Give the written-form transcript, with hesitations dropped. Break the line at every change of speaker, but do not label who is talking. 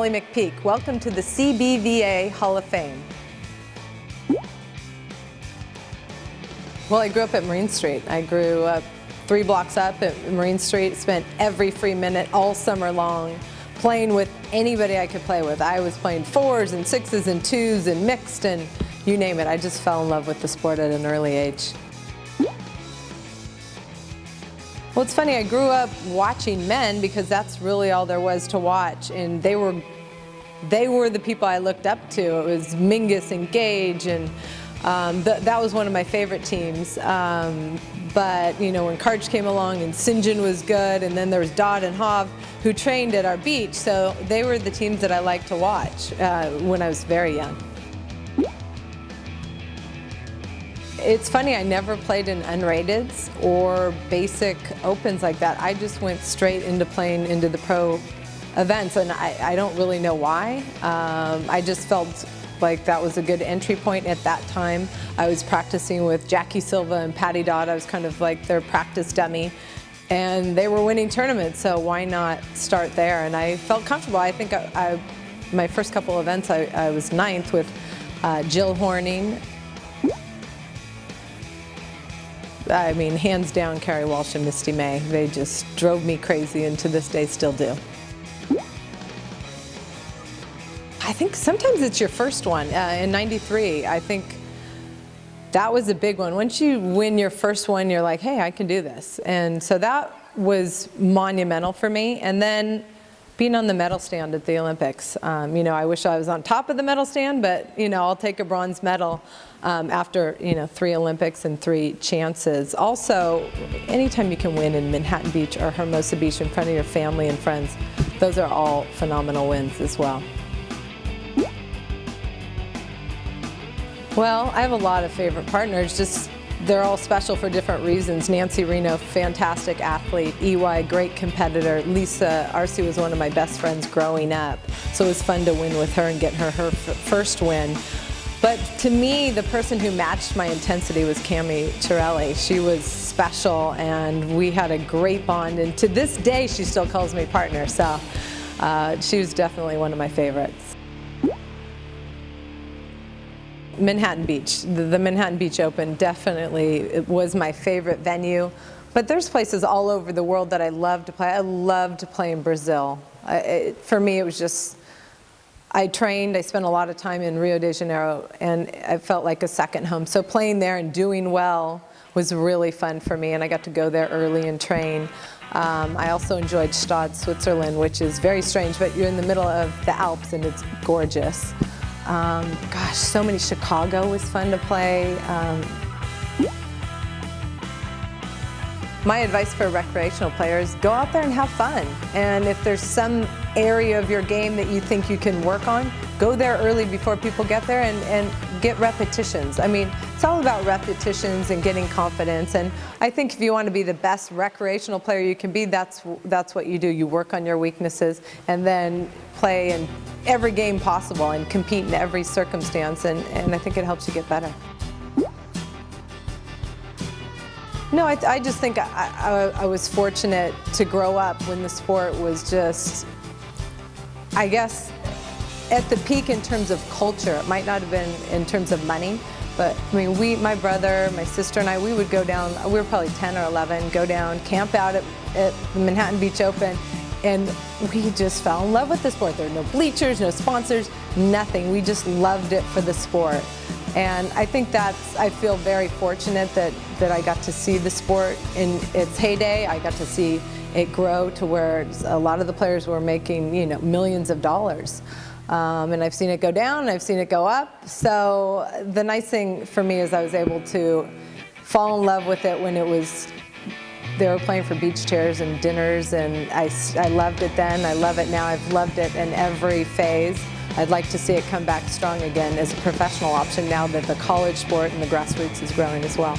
Molly McPeak. Welcome to the CBVA Hall of Fame. Well, I grew up at Marine Street. I grew up 3 blocks up at Marine Street, spent every free minute all summer long playing with anybody I could play with. I was playing 4s and 6s and 2s and mixed and you name it. I just fell in love with the sport at an early age. Well, it's funny, I grew up watching men because that's really all there was to watch, and they were the people I looked up to. It was Mingus and Gage, and that was one of my favorite teams. But you know, when Karch came along and St. John was good, and then there was Dodd and Hov who trained at our beach, so they were the teams that I liked to watch when I was very young. It's funny, I never played in unrateds or basic opens like that. I just went straight into playing into the pro events, and I don't really know why. I just felt like that was a good entry point at that time. I was practicing with Jackie Silva and Patty Dodd. I was kind of like their practice dummy, and they were winning tournaments, so why not start there? And I felt comfortable. I think my first couple events, I was 9th with Jill Horning. I mean, hands down, Carrie Walsh and Misty May. They just drove me crazy, and to this day still do. I think sometimes it's your first one. In '93, I think that was a big one. Once you win your first one, you're like, hey, I can do this. And so that was monumental for me. And then being on the medal stand at the Olympics. You know, I wish I was on top of the medal stand, but you know, I'll take a bronze medal after 3 Olympics and 3 chances. Also, anytime you can win in Manhattan Beach or Hermosa Beach in front of your family and friends, those are all phenomenal wins as well. Well, I have a lot of favorite partners, just they're all special for different reasons. Nancy Reno, fantastic athlete. EY, great competitor. Lisa Arce was one of my best friends growing up, so it was fun to win with her and get her first win. But to me, the person who matched my intensity was Cami Chiarelli. She was special, and we had a great bond, and to this day, she still calls me partner, so she was definitely one of my favorites. Manhattan Beach. The Manhattan Beach Open definitely was my favorite venue, but there's places all over the world that I love to play. I love to play in Brazil. For me, it was just, I trained, I spent a lot of time in Rio de Janeiro, and I felt like a second home. So playing there and doing well was really fun for me, and I got to go there early and train. I also enjoyed Stade, Switzerland, which is very strange, but you're in the middle of the Alps and it's gorgeous. Gosh, so many. Chicago was fun to play. My advice for recreational players, go out there and have fun. And if there's some area of your game that you think you can work on, go there early before people get there and get repetitions. I mean, it's all about repetitions and getting confidence. And I think if you want to be the best recreational player you can be, that's what you do. You work on your weaknesses and then play in every game possible and compete in every circumstance. And I think it helps you get better. No, I just think I was fortunate to grow up when the sport was just, I guess, at the peak in terms of culture. It might not have been in terms of money, but I mean, my brother, my sister and I, we would go down, we were probably 10 or 11, go down, camp out at the Manhattan Beach Open, and we just fell in love with the sport. There were no bleachers, no sponsors, nothing. We just loved it for the sport. And I think I feel very fortunate that I got to see the sport in its heyday. I got to see it grow to where a lot of the players were making, millions of dollars. And I've seen it go down, I've seen it go up. So the nice thing for me is I was able to fall in love with it when they were playing for beach chairs and dinners, and I loved it then, I love it now, I've loved it in every phase. I'd like to see it come back strong again as a professional option now that the college sport and the grassroots is growing as well.